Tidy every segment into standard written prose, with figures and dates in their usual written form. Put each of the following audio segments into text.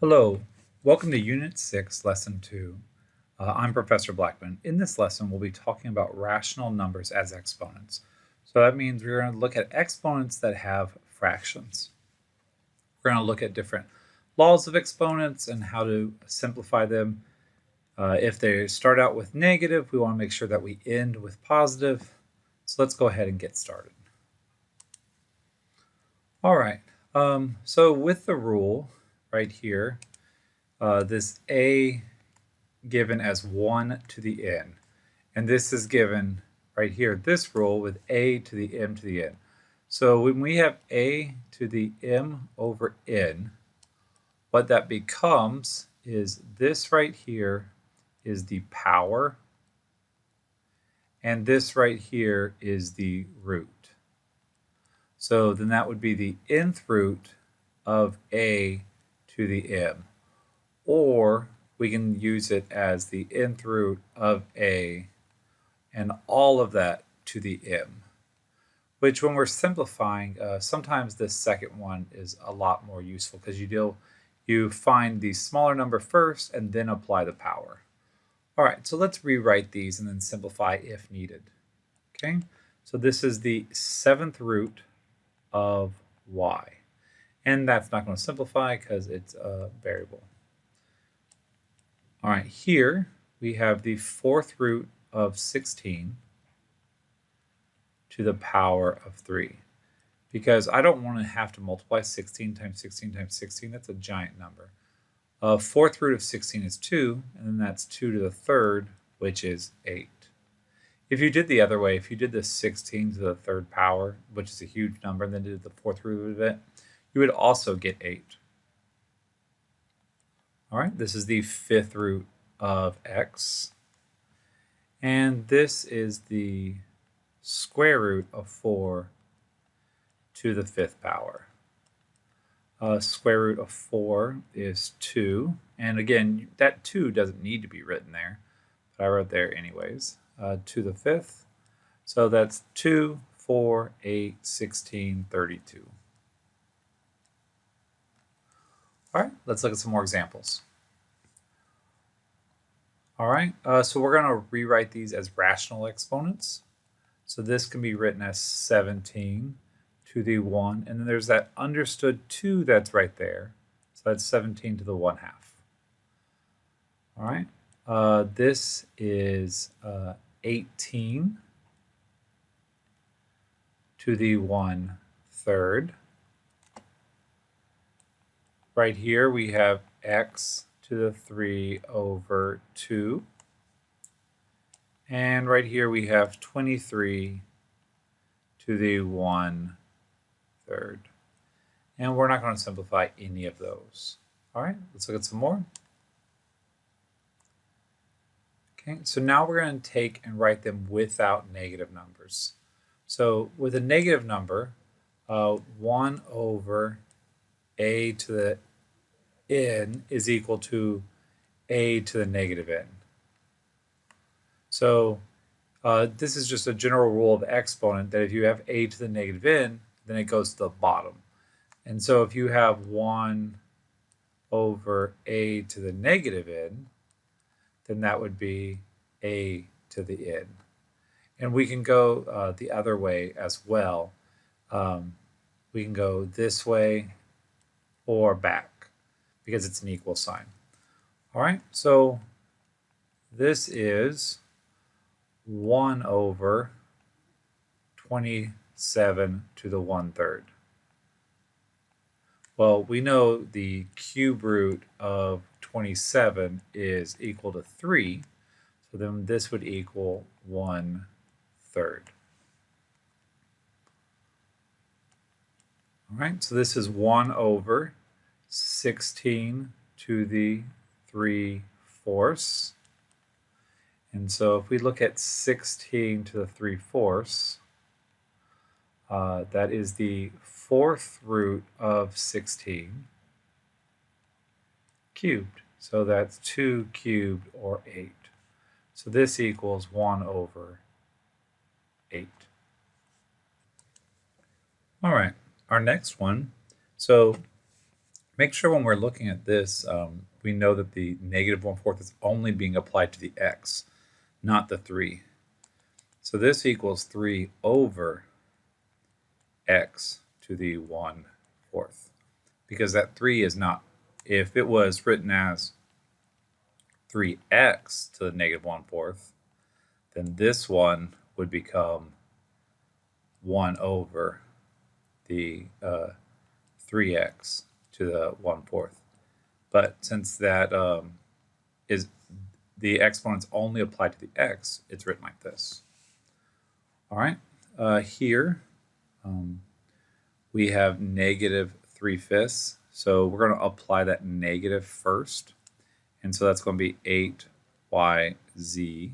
Hello, welcome to Unit 6, Lesson 2. I'm Professor Blackman. In this lesson, we'll be talking about rational numbers as exponents. So that means we're going to look at exponents that have fractions. We're going to look at different laws of exponents and how to simplify them. If they start out with negative, we want to make sure that we end with positive. So let's go ahead and get started. All right, so with the rule right here, this a given as 1 to the n. And this is given right here, this rule with a to the m to the n. So when we have a to the m over n, what that becomes is this right here is the power, and this right here is the root. So then that would be the nth root of a to the m. Or we can use it as the nth root of a and all of that to the m, which when we're simplifying, sometimes this second one is a lot more useful because you find the smaller number first and then apply the power. All right, so let's rewrite these and then simplify if needed. Okay, so this is the 7th root of y, and that's not going to simplify because it's a variable. All right, here we have the 4th root of 16 to the power of 3. Because I don't want to have to multiply 16 times 16 times 16. That's a giant number. 4th root of 16 is 2, and then that's 2 to the 3rd, which is 8. If you did the other way, if you did the 16 to the 3rd power, which is a huge number, and then did the 4th root of it, you would also get 8. All right, this is the 5th root of x. And this is the square root of 4 to the 5th power. Square root of 4 is 2. And again, that 2 doesn't need to be written there, but I wrote there anyways. To the 5th. So that's 2, 4, 8, 16, 32. All right, let's look at some more examples. All right, so we're going to rewrite these as rational exponents. So this can be written as 17 to the 1, and then there's that understood 2 that's right there. So that's 17 to the 1/2. All right, this is 18 to the 1/3. Right here we have x to the 3 over 2. And right here we have 23 to the 1/3. And we're not going to simplify any of those. All right, let's look at some more. Okay, so now we're going to take and write them without negative numbers. So with a negative number, 1 over a to the n is equal to a to the negative n. So this is just a general rule of exponent that if you have a to the negative n, then it goes to the bottom. And so if you have 1 over a to the negative n, then that would be a to the n. And we can go the other way as well. We can go this way or back because it's an equal sign. All right, so this is 1 over 27 to the 1/3. Well, we know the cube root of 27 is equal to 3, so then this would equal 1/3. All right, so this is 1 over 16 to the 3/4. And so if we look at 16 to the 3/4, that is the 4th root of 16 cubed. So that's 2 cubed, or 8. So this equals 1 over 8. All right, our next one. So Make sure when we're looking at this, we know that the negative 1/4 is only being applied to the x, not the 3. So this equals 3 over x to the 1/4, because that 3 is not, if it was written as 3x to the negative 1/4, then this one would become 1 over the 3x to the 1/4. But since that is the exponents only applied to the x, it's written like this. All right, here we have negative 3/5. So we're going to apply that negative first. And so that's going to be 8yz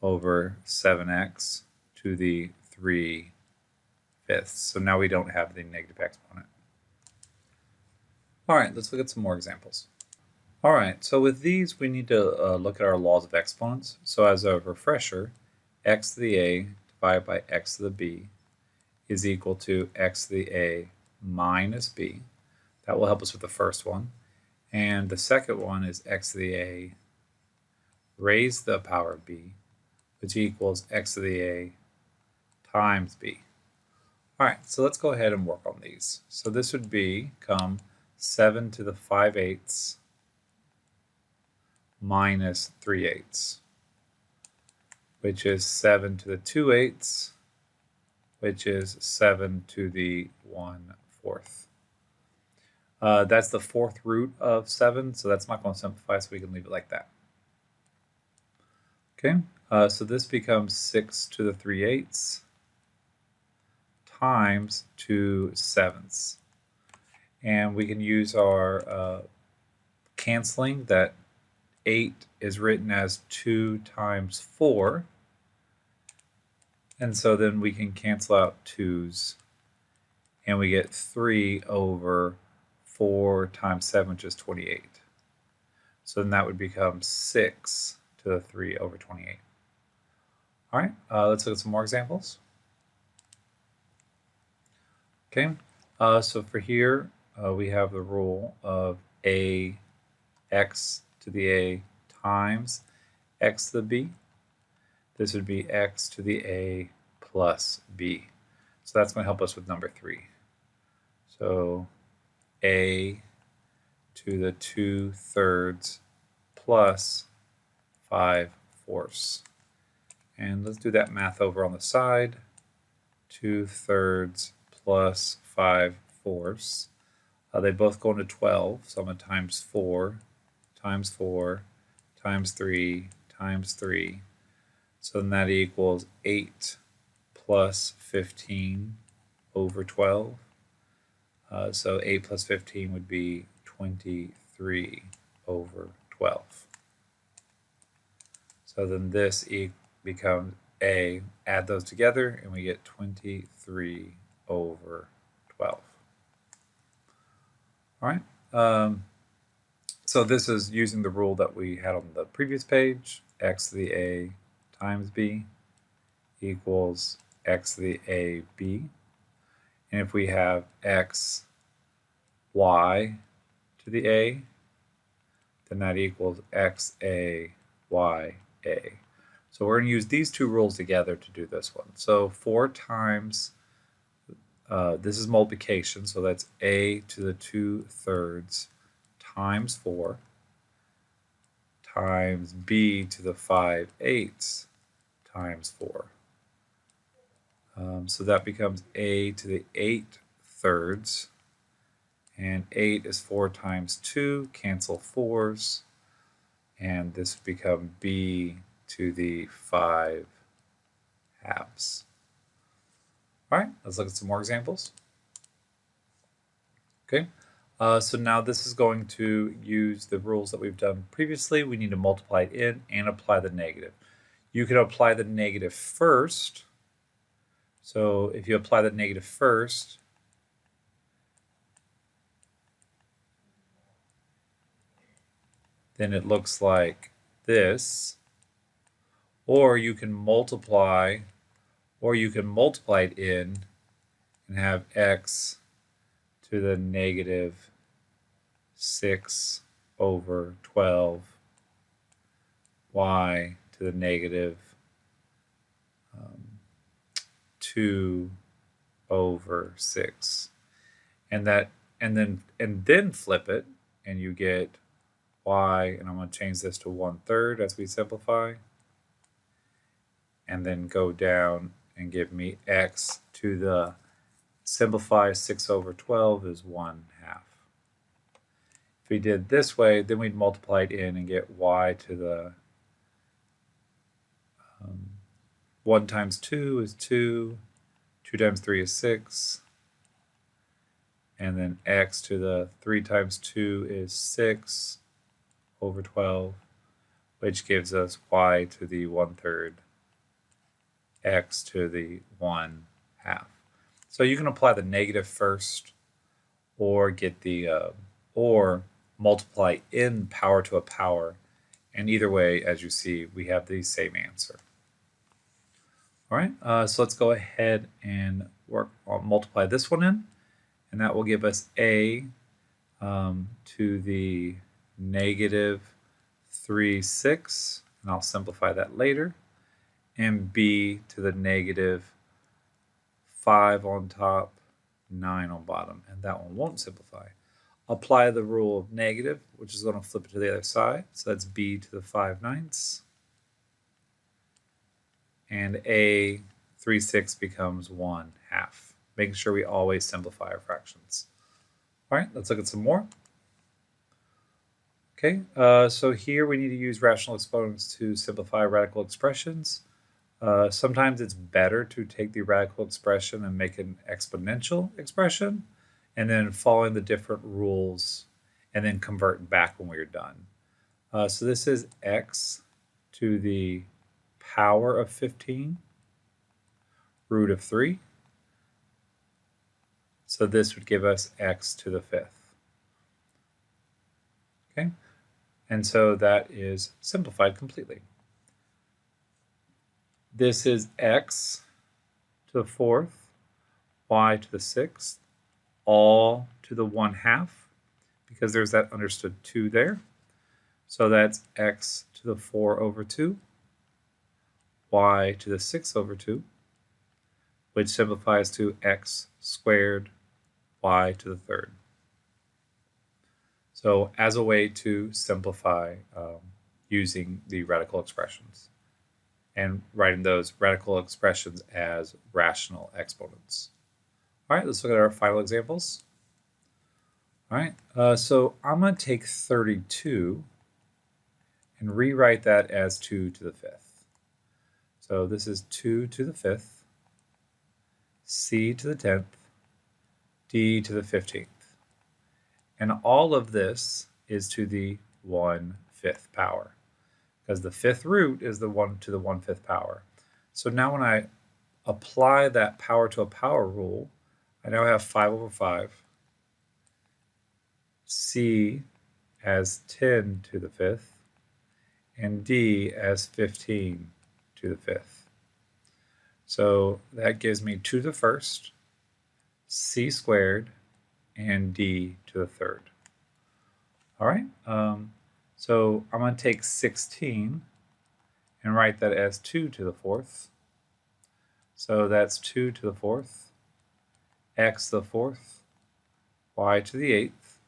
over 7x to the 3/5. So now we don't have the negative exponent. All right, let's look at some more examples. All right, so with these, we need to look at our laws of exponents. So as a refresher, x to the a divided by x to the b is equal to x to the a minus b. That will help us with the first one. And the second one is x to the a raised to the power of b, which equals x to the a times b. All right, so let's go ahead and work on these. So this would become 7 to the 5/8 minus 3/8, which is 7 to the 2/8, which is 7 to the 1/4. That's the fourth root of 7, so that's not going to simplify, so we can leave it like that. Okay, so this becomes 6 to the 3/8 times 2/7. And we can use our canceling that 8 is written as 2 times 4. And so then we can cancel out 2's, and we get 3 over 4 times 7, which is 28. So then that would become 6 to the 3 over 28. All right, let's look at some more examples. Okay, so for here, we have the rule of x to the a times x to the b. This would be x to the a plus b. So that's going to help us with number 3. So a to the 2/3 plus 5/4. And let's do that math over on the side. 2/3 plus 5/4. They both go into 12, so I'm going to times 4 times 4 times 3 times 3. So then that equals 8 plus 15 over 12. So 8 plus 15 would be 23 over 12. So then this becomes a, add those together, and we get 23 over 12. All right. So this is using the rule that we had on the previous page, x to the a times b equals x to the a b. And if we have x y to the a, then that equals x a y a. So we're going to use these two rules together to do this one. So 4 times, this is multiplication, so that's a to the 2/3 times 4 times b to the 5/8 times 4. So that becomes a to the 8/3, and 8 is 4 times 2, cancel 4's, and this would become b to the 5/2. All right, let's look at some more examples. Okay, so now this is going to use the rules that we've done previously. We need to multiply it in and apply the negative. You can apply the negative first. So if you apply the negative first, then it looks like this. Or you can multiply, it in and have x to to the negative 6 over 12 y to the negative 2 over 6. And then flip it, and you get y, and I'm going to change this to 1/3 as we simplify, and then go down and give me x to the simplify 6 over 12 is 1/2. If we did this way, then we'd multiply it in and get y to the 1 times 2 is 2, 2 times 3 is 6, and then x to the 3 times 2 is 6 over 12, which gives us y to the 1/3, x to the 1/2. So you can apply the negative first, or get the or multiply in power to a power, and either way, as you see, we have the same answer. All right, so let's go ahead and multiply this one in, and that will give us a to the negative 3/6, and I'll simplify that later, and b to the negative 5 on top, 9 on bottom, and that one won't simplify. Apply the rule of negative, which is going to flip it to the other side, so that's b to the 5/9, and a 3/6 becomes 1/2, making sure we always simplify our fractions. All right, let's look at some more. Okay, so here we need to use rational exponents to simplify radical expressions. Sometimes it's better to take the radical expression and make an exponential expression, and then following the different rules, and then convert back when we're done. So this is x to the power of 15, root of 3. So this would give us x to the 5th. Okay, and so that is simplified completely. This is x to the 4th, y to the 6th, all to the 1/2, because there's that understood 2 there. So that's x to the 4 over 2, y to the 6 over 2, which simplifies to x squared, y to the 3rd. So as a way to simplify using the radical expressions, and writing those radical expressions as rational exponents. All right, let's look at our final examples. All right, so I'm going to take 32 and rewrite that as 2 to the 5th. So this is 2 to the 5th, c to the 10th, d to the 15th. And all of this is to the 1/5 power, because the 5th root is the 1 to the 1/5 power. So now when I apply that power to a power rule, I now have 5 over 5, c as 10 to the 5th, and d as 15 to the 5th. So that gives me 2 to the 1st, c squared, and d to the 3rd. All right, so I'm going to take 16 and write that as 2 to the 4th. So that's 2 to the 4th, x to the 4th, y to the 8th,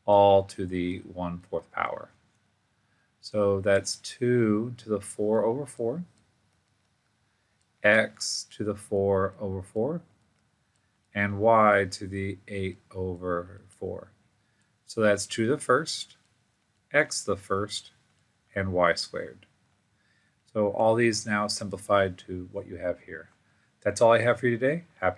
all to the 1/4 power. So that's 2 to the 4 over 4, x to the 4 over 4, and y to the 8 over 4. So that's 2 to the 1st, x to the 1st, and y squared. So all these now simplified to what you have here. That's all I have for you today. Happy